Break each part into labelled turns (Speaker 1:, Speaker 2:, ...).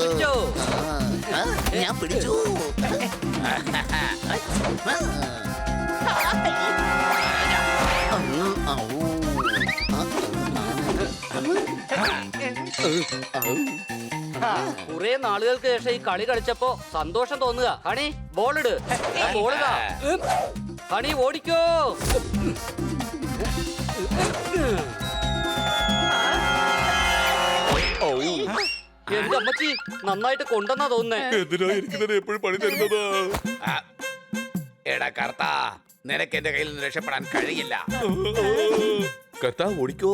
Speaker 1: പിടിച്ചോ.
Speaker 2: ഞാൻ പിടിച്ചു.
Speaker 1: കുറെ നാളുകൾക്ക് ശേഷം ഈ കളി കളിച്ചപ്പോ സന്തോഷം തോന്നുക. ഹണി ബോളിട്. ബോളിടാ. ഹണി ഓടിക്കോ. എന്റെ അമ്മച്ചി നന്നായിട്ട് കൊണ്ടെന്നാ തോന്നുന്നേ.
Speaker 3: എന്തിനാ ഇരിക്കുന്നത് എപ്പോഴും പണി തരുന്നത്?
Speaker 2: എടാ കർത്താ, നിനക്ക് എന്റെ കയ്യിൽ നിന്ന് രക്ഷപ്പെടാൻ കഴിയില്ല.
Speaker 3: കർത്താ ഓടിക്കോ.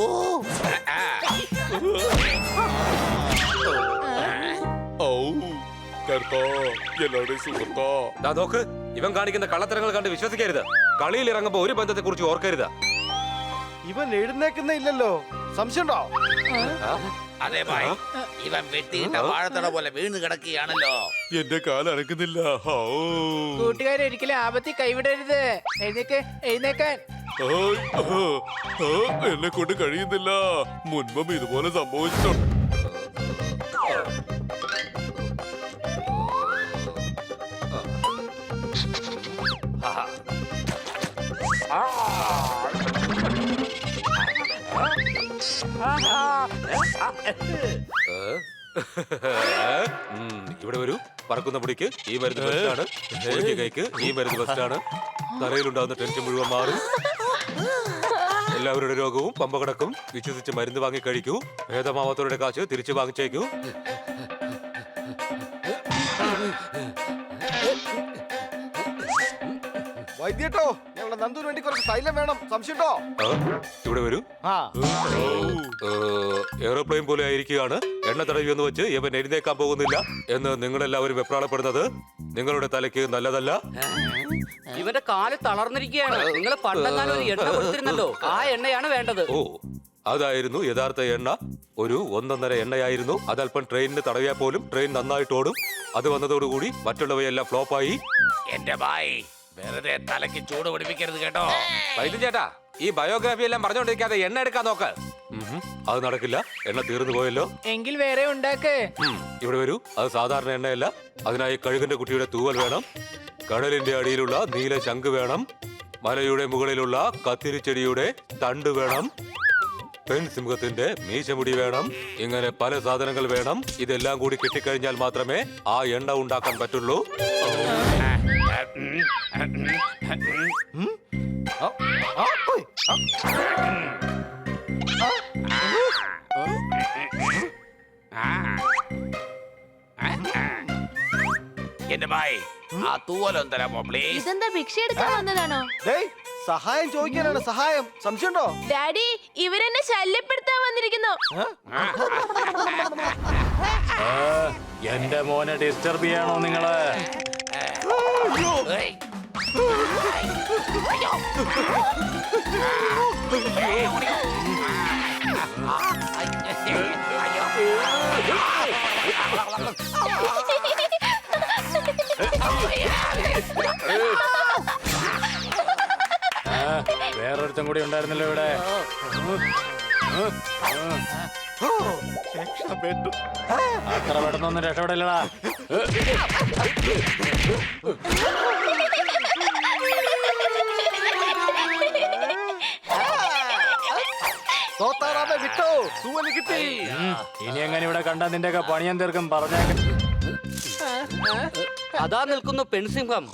Speaker 4: നോക്ക്, ഇവൻ കാണിക്കുന്ന കള്ളത്തരങ്ങൾ കണ്ട് വിശ്വസിക്കരുത്. കളിയിൽ ഇറങ്ങുമ്പോ ഒരു ബന്ധത്തെ കുറിച്ച് ഓർക്കരുത്.
Speaker 5: ഇവൻ എഴുന്നേക്കുന്ന ഇല്ലല്ലോ, സംശയമുണ്ടോ?
Speaker 2: അതെ ഭായ്, ഇവൻ വെട്ടിയിട്ട വാഴത്തട പോലെ വീണ് കിടക്കുകയാണല്ലോ.
Speaker 3: എന്റെ കാല് അനക്കുന്നില്ല.
Speaker 6: കൂട്ടുകാരൊരിക്കലും ആപത്തി കൈവിടരുത്. എഴുന്നേക്കാൻ.
Speaker 3: എന്നെ കൊണ്ട് കഴിയുന്നില്ല. മുൻപും ഇതുപോലെ സംഭവിച്ചിട്ടുണ്ട്.
Speaker 4: ഇവിടെ വരൂ. പറക്കുന്ന പൊടിക്ക് ഈ മരുന്ന് ബെസ്റ്റാണ്. പൊടിക്ക് കൈക്ക് ഈ മരുന്ന് ബെസ്റ്റാണ്. തലയിലുണ്ടാകുന്ന ടെൻഷൻ മുഴുവൻ മാറും. എല്ലാവരുടെ രോഗവും പമ്പ കിടക്കും. വിശ്വസിച്ച് മരുന്ന് വാങ്ങി കഴിക്കൂ. ഭേദമാവാത്തവരുടെ കാശ് തിരിച്ചു വാങ്ങിച്ചേക്കൂ.
Speaker 5: വൈദ്യട്ടോ, ഞങ്ങളുടെ നന്ദുവിന് വേണ്ടി കുറച്ച് തൈലം വേണം. സംശയമുണ്ടോ?
Speaker 4: ഇവിടെ വരൂ. എയറോപ്ലെയിൻ പോലെ ആയിരിക്കുകയാണ്. എണ്ണ തടവി എന്ന് വെച്ച് ഇവൻ എഴുന്നേക്കാൻ പോകുന്നില്ല എന്ന് നിങ്ങളെല്ലാവരും വെപ്രാളപ്പെടുന്നത് നിങ്ങളുടെ തലയ്ക്ക് നല്ലതല്ല.
Speaker 1: ഇവന്റെ കാല് തളർന്നിരിക്കുകയാണ്. നിങ്ങൾ പണ്ടെങ്ങാനും ഒരു എണ്ണ കൊടുത്തിരുന്നല്ലോ, ആ എണ്ണയാണ് വേണ്ടത്.
Speaker 4: ഓ, അതായിരുന്നു യഥാർത്ഥ എണ്ണ. ഒരു 1.5 എണ്ണയായിരുന്നു. അതല്പം ട്രെയിനിന് തടവിയാൽ പോലും ട്രെയിൻ നന്നായിട്ട് ഓടും. അത് വന്നതോടുകൂടി മറ്റുള്ളവയെല്ലാം ഫ്ലോപ്പായി.
Speaker 2: എന്റെ ഭായ്, വെറുതെ തലയ്ക്ക് ചൂട് പിടിപ്പിക്കരുത് കേട്ടോ.
Speaker 4: വൈദ്യ ചേട്ടാ, ഈ ബയോഗ്രാഫി എല്ലാം പറഞ്ഞുകൊണ്ടിരിക്കാതെ എണ്ണ എടുക്കാൻ നോക്ക്. അത് നടക്കില്ല. എണ്ണ തീർന്നു പോയല്ലോ.
Speaker 6: എങ്കിൽ വേറെ ഉണ്ടാക്ക്.
Speaker 4: ഇവിടെ വരൂ. അത് സാധാരണ എണ്ണയല്ല. അതിനായി കഴുകന്റെ കുട്ടിയുടെ തൂവൽ വേണം. കടലിന്റെ അടിയിലുള്ള നീല ശംഖ് വേണം. മലയുടെ മുകളിലുള്ള കത്തിരിച്ചെടിയുടെ തണ്ട് വേണം. പെൺസിംഹത്തിന്റെ മീശമുടി വേണം. ഇങ്ങനെ പല സാധനങ്ങൾ വേണം. ഇതെല്ലാം കൂടി കിട്ടിക്കഴിഞ്ഞാൽ മാത്രമേ ആ എണ്ണ ഉണ്ടാക്കാൻ പറ്റുള്ളൂ.
Speaker 2: എന്റെ ഭായ്, ആ തൂവലൊന്നും തരാമോ പ്ലീസ്?
Speaker 7: ഇതെന്താ ഭിക്ഷ എടുക്കാൻ വന്നതാണോ?
Speaker 5: സഹായം ചോദിക്കാനാണ്. സഹായം. സംശയമുണ്ടോ?
Speaker 7: ഡാഡി, ഇവരെന്നെ ശല്യപ്പെടുത്താൻ വന്നിരിക്കുന്നു.
Speaker 8: എന്റെ മോനെ ഡിസ്റ്റർബ് ചെയ്യണോ നിങ്ങള്? വേറൊരുത്തം കൂടി ഉണ്ടായിരുന്നല്ലോ ഇവിടെ. അത്ര പെട്ടെന്നൊന്നും രക്ഷപ്പെടില്ലടാ.
Speaker 5: വിട്ടോ, തൂവല് കിട്ടി.
Speaker 8: ഇനി എങ്ങനെ ഇവിടെ കണ്ടാ നിന്റെ ഒക്കെ പണിയാൻ തീർക്കും. പറഞ്ഞേക്ക.
Speaker 1: അതാ നിൽക്കുന്നു പെൺസിംഹം.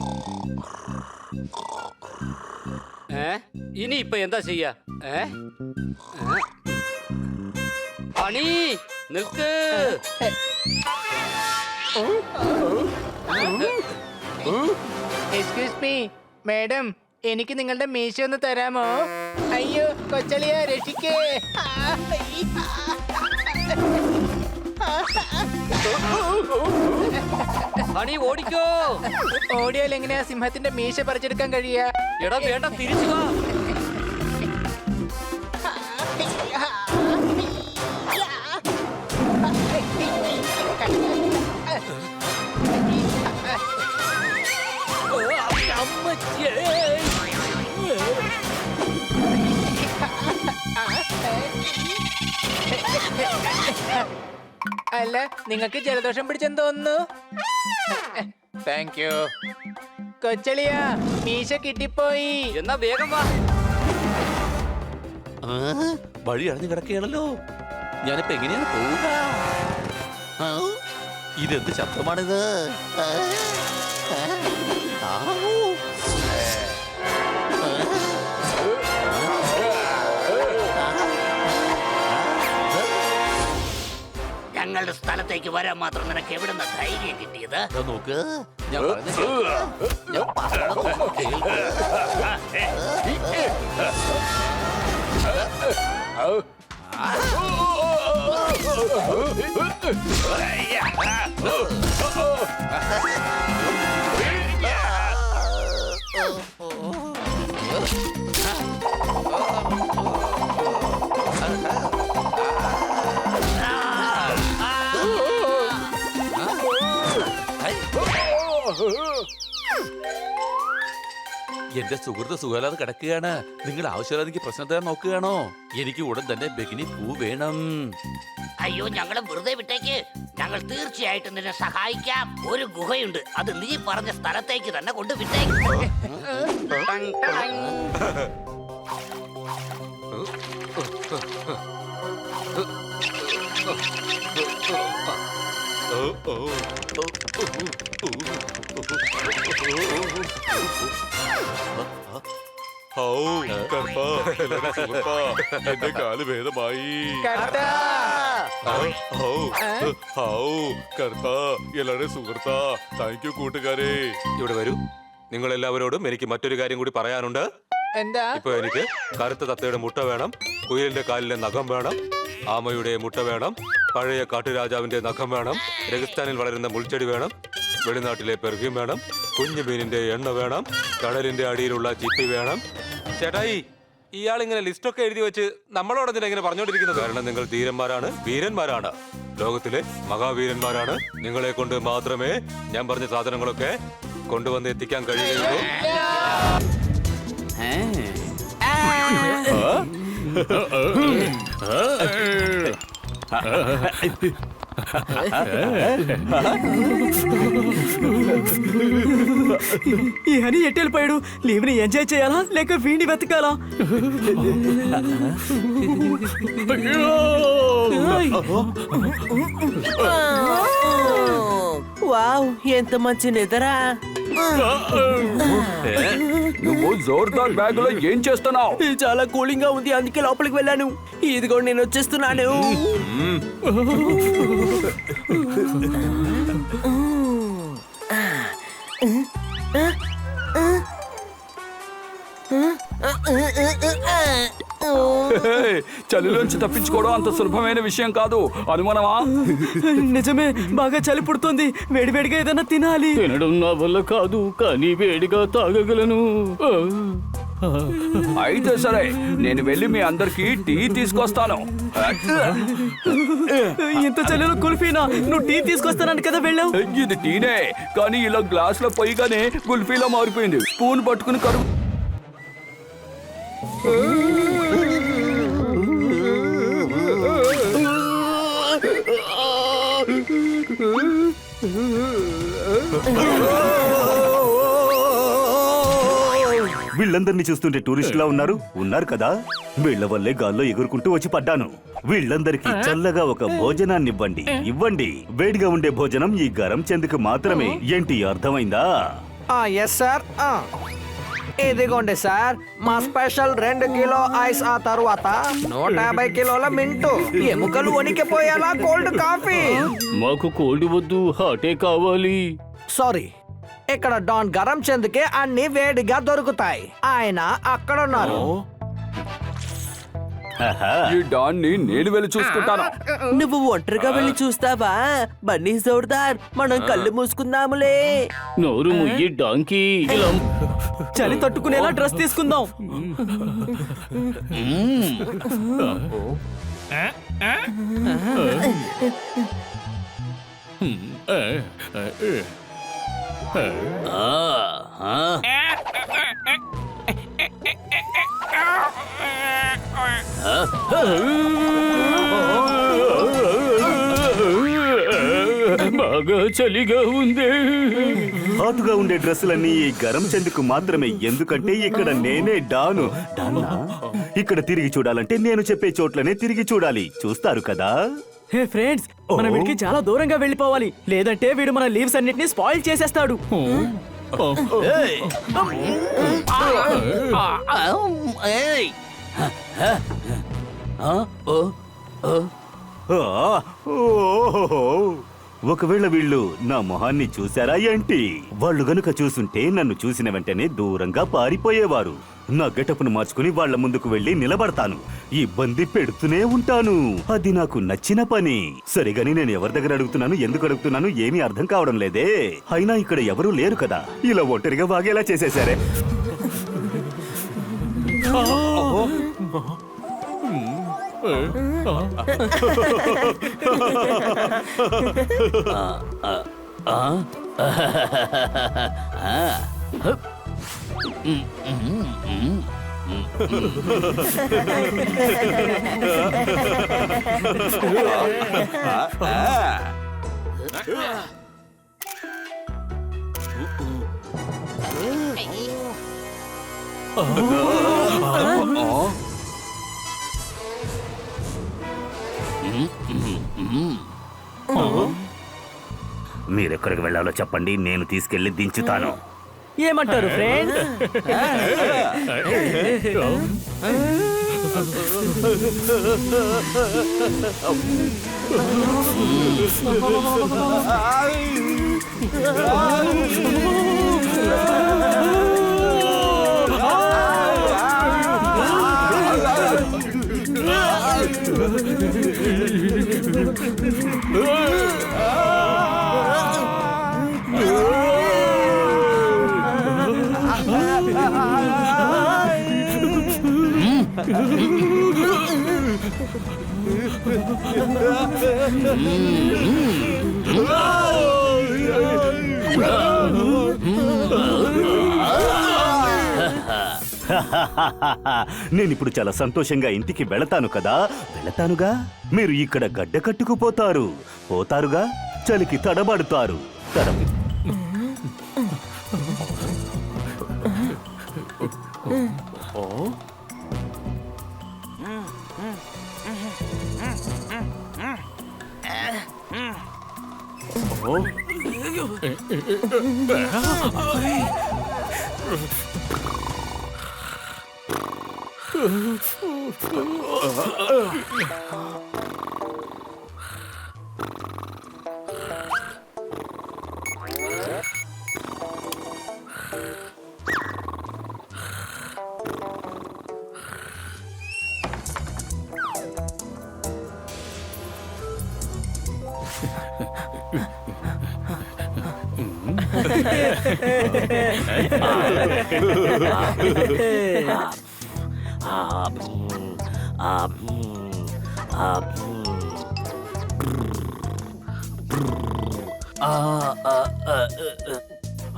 Speaker 1: ഇനി ഇപ്പൊ എന്താ ചെയ്യാ? ഹണി നിൽക്ക്.
Speaker 6: എക്സ്ക്യൂസ് മീ മാഡം, എനിക്ക് നിങ്ങളുടെ മീശ ഒന്ന് തരാമോ? അയ്യോ കൊച്ചളിയ, രക്ഷിക്കേ.
Speaker 1: ഹണി ഓടിക്കോ.
Speaker 6: ഓടിയാൽ എങ്ങനെയാ സിംഹത്തിന്റെ മീശ പറിച്ചെടുക്കാൻ കഴിയാ?
Speaker 1: എടാ വേണ്ട, തിരിച്ചു വാ.
Speaker 6: അല്ല നിങ്ങൾക്ക് ജലദോഷം പിടിച്ചെന്ന് തോന്നുന്നു. Thank you. കൊച്ചളിയ മീശ കിട്ടിപ്പോയി.
Speaker 1: എന്നാ വേഗം വാ.
Speaker 2: വഴി അടഞ്ഞു കിടക്കുകയാണല്ലോ. ഞാനിപ്പോ എങ്ങനെയാണ് പോവുക? ഇതെന്ത് ശബ്ദമാണിത്?
Speaker 9: ഞങ്ങളുടെ സ്ഥലത്തേക്ക് വരാൻ മാത്രം നിനക്ക് എവിടുന്ന ധൈര്യം കിട്ടിയത്?
Speaker 2: നോക്ക്, ഞാൻ പറഞ്ഞത് കേൾക്ക്. എന്റെ സുഹൃത്ത് സുഖലാതെ കിടക്കുകയാണ്. നിങ്ങൾ ആവശ്യമില്ലാതെ പ്രശ്നത്തെ നോക്കുകയാണോ? എനിക്ക് ഉടൻ തന്നെ ബെഗിനി പൂ വേണം.
Speaker 9: അയ്യോ, ഞങ്ങളെ വെറുതെ വിട്ടേക്ക്. ഞങ്ങൾ തീർച്ചയായിട്ടും നിന്നെ സഹായിക്കാം. ഒരു ഗുഹയുണ്ട്, അത് നീ പറഞ്ഞ സ്ഥലത്തേക്ക് തന്നെ കൊണ്ട് വിട്ടേക്ക്.
Speaker 3: എന്റെ കാല് ഭേദമായി. എല്ലാവരുടെ സുഹൃത്താ, താങ്ക് യു കൂട്ടുകാരെ.
Speaker 4: ഇവിടെ വരൂ. നിങ്ങൾ എല്ലാവരോടും എനിക്ക് മറ്റൊരു കാര്യം കൂടി പറയാനുണ്ട്.
Speaker 6: എന്താ?
Speaker 4: ഇപ്പൊ എനിക്ക് കറുത്ത തത്തയുടെ മുട്ട വേണം, കുയിലിന്റെ കാലിലെ നഖം വേണം, ആമയുടെ മുട്ട വേണം, പഴയ കാട്ടുരാജാവിന്റെ നഖം വേണം, രഗസ്ഥാനിൽ വളരുന്ന മുൾച്ചെടി വേണം, വെളിനാട്ടിലെ പെർഫ്യൂം വേണം, കുഞ്ഞു മീനിന്റെ എണ്ണ വേണം, കടലിന്റെ അടിയിലുള്ള ചിപ്പി വേണം. ചേട്ടായി, ഇയാളിങ്ങനെ ലിസ്റ്റൊക്കെ എഴുതി വെച്ച് നമ്മളോട് എന്തിനാ ഇങ്ങനെ പറഞ്ഞോണ്ടിരിക്കുന്നത്? കാരണം നിങ്ങൾ ധീരന്മാരാണ്, വീരന്മാരാണ്, ലോകത്തിലെ മഹാവീരന്മാരാണ്. നിങ്ങളെ കൊണ്ട് മാത്രമേ ഞാൻ പറഞ്ഞ സാധനങ്ങളൊക്കെ കൊണ്ടുവന്ന് എത്തിക്കാൻ കഴിയുകയുള്ളൂ.
Speaker 10: ఈ హనీ ఎట్టి వెళ్ళిపోయాడు? లీవ్ని ఎంజాయ్ చేయాలా లేక వీడిని వెతకాలా? వావ్, ఎంత మంచి నిద్రా.
Speaker 8: నువ్వు జోర్దార్ బ్యాగ్ లో ఏం చేస్తున్నావు?
Speaker 10: చాలా కూలింగ్ గా ఉంది, అందుకే లోపలికి వెళ్ళాను. ఇదిగో నేను వచ్చేస్తున్నాను.
Speaker 8: చలిలోంచి తప్పించుకోవడం అంత సులభమైన విషయం కాదు, అనుమానమా?
Speaker 10: నిజమే, బాగా చలి పుడుతోంది. వేడివేడిగా ఏదైనా తినాలి.
Speaker 8: తినడం నా వల్ల కాదు, కానీ వేడిగా తాగగలను. అయితే సరే, నేను వెళ్ళి మీ అందరికి టీ తీసుకొస్తాను.
Speaker 10: ఇంత చలిలో కుల్ఫీనా? నువ్వు టీ తీసుకొస్తానని కదా వెళ్ళావు.
Speaker 8: ఇది టీనే, కానీ ఇలా గ్లాస్ లో పోయిగానే కుల్ఫీలా మారిపోయింది. స్పూన్ పట్టుకుని కరువు.
Speaker 11: వీళ్ళందరినీ చూస్తుంటే టూరిస్టులా ఉన్నారు కదా. వీళ్ళ వల్లే గాల్లో ఎగురుకుంటూ వచ్చి పడ్డాను. వీళ్ళందరికీ చల్లగా ఒక భోజనాన్ని ఇవ్వండి. వేడిగా ఉండే భోజనం ఈ గరం చెందుకు మాత్రమే. ఏంటి అర్థమైందా?
Speaker 5: Yes sir. ఇదిగోండి సార్, మా స్పెషల్ 2 కిలో ఐస్, ఆ తరువాత 150 కిలోల మింటు, ఎముకలు వణికిపోయేలా కోల్డ్ కాఫీ.
Speaker 8: మాకు కోల్డ్ వద్దు, హాటే కావాలి.
Speaker 5: సారీ, ఇక్కడ డాన్ గరం చంద్కే అన్ని వేడిగా దొరుకుతాయి. ఆయన అక్కడ ఉన్నారు.
Speaker 8: ఈ డాన్ ని నేను వెళ్ళి చూసుకుంటాను.
Speaker 10: నువ్వు ఒంటరిగా వెళ్ళి చూస్తావా? బన్నీ జోర్దార్, మనం కళ్ళు మూసుకుందాములే.
Speaker 8: నోరు ముయ్యి డాంకీ.
Speaker 10: చలి తట్టుకునేలా డ్రెస్ తీసుకుందాం.
Speaker 8: బాగా చలిగా ఉంది.
Speaker 11: హాటుగా ఉండే డ్రెస్సులన్నీ ఈ గరం చెందుకు మాత్రమే, ఎందుకంటే ఇక్కడ నేనే డాను. డాన్నా? ఇక్కడ తిరిగి చూడాలంటే నేను చెప్పే చోట్లనే తిరిగి చూడాలి. చూస్తారు కదా?
Speaker 10: హే ఫ్రెండ్స్, మనం వీడికి చాలా దూరంగా వెళ్ళిపోవాలి, లేదంటే వీడు మన లీవ్స్ అన్నిటిని స్పాయిల్ చేసేస్తాడు.
Speaker 11: ఓహో! ఒకవేళ వీళ్ళు నా మొహాన్ని చూశారా ఏంటి? వాళ్ళు గనుక చూసుంటే నన్ను చూసిన వెంటనే దూరంగా పారిపోయేవారు. నా గెటప్ను మార్చుకుని వాళ్ళ ముందుకు వెళ్లి నిలబడతాను, ఇబ్బంది పెడుతూనే ఉంటాను. అది నాకు నచ్చిన పని. సరిగాని నేను ఎవరి దగ్గర అడుగుతున్నాను, ఎందుకు అడుగుతున్నాను ఏమీ అర్థం కావడం లేదే. అయినా ఇక్కడ ఎవరూ లేరు కదా, ఇలా ఒంటరిగా వాగేలా చేసేశారే. మీరెక్కడికి వెళ్ళాలో చెప్పండి, నేను తీసుకెళ్లి దించుతాను.
Speaker 10: ఏమంటారు ఫ్రెండ్స్?
Speaker 11: నేనిప్పుడు చాలా సంతోషంగా ఇంటికి వెళతాను కదా, వెళతానుగా. మీరు ఇక్కడ గడ్డ కట్టుకుపోతారు, పోతారుగా, చలికి తడబడుతారు.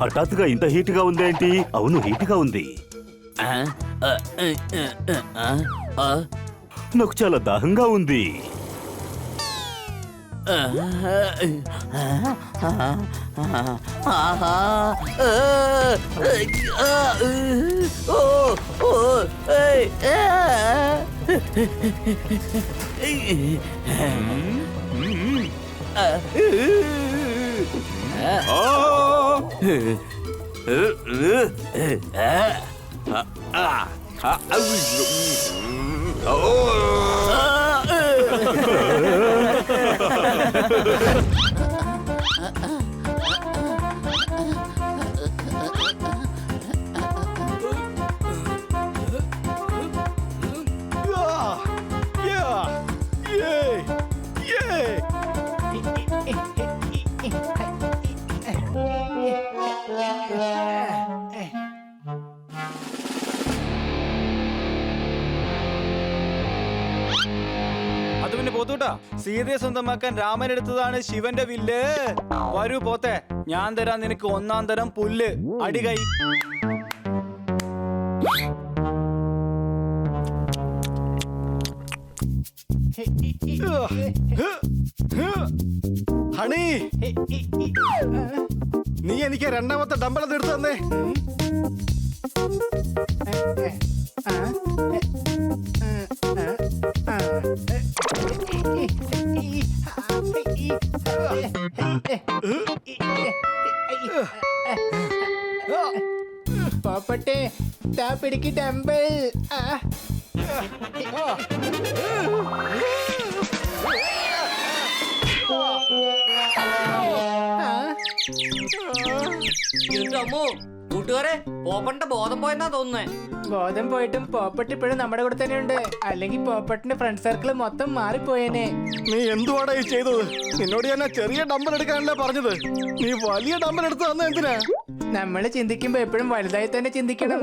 Speaker 11: హఠాత్తుగా ఇంత హీట్గా ఉందేంటి? అవును, హీట్గా ఉంది. నాకు చాలా దాహంగా ఉంది.
Speaker 12: അത് പിന്നെ പോത്തൂട്ടാ, സീതയെ സ്വന്തമാക്കാൻ രാമൻ എടുത്തതാണ് ശിവന്റെ വില്ല്. വരൂ പോത്തെ, ഞാൻ തരാം നിനക്ക് ഒന്നാം തരം പുല്ല്, അടികൈ. ഹണി നീ എനിക്ക് രണ്ടാമത്തെ ഡമ്പലത് എടുത്തു തന്നേ.
Speaker 6: പോപ്പട്ടെ താ പിടിക്ക് ഡംബിൾ.
Speaker 1: എന്റെ അമ്മോ കൂട്ടുകാരെ പോപ്പന്റെ ബോധം പോയെന്നാ തോന്നുന്നേ.
Speaker 6: ബോധം പോയിട്ടും പോപ്പട്ട് ഇപ്പോഴും നമ്മുടെ കൂടെ തന്നെ ഉണ്ട്. അല്ലെങ്കിൽ പോപ്പട്ടിന്റെ ഫ്രണ്ട് സർക്കിൾ മൊത്തം മാറിപ്പോയേനെ.
Speaker 12: നീ എന്തുവാടാ ഈ ചെയ്തത്? നിന്നോട് ഞാൻ ചെറിയ ഡമ്പൽ എടുക്കാനല്ലേ പറഞ്ഞത്? നീ വലിയ ഡമ്പൽ എടുത്ത് തന്ന എന്തിനാ?
Speaker 6: നമ്മൾ ചിന്തിക്കുമ്പോ എപ്പോഴും വലുതായി തന്നെ ചിന്തിക്കണം.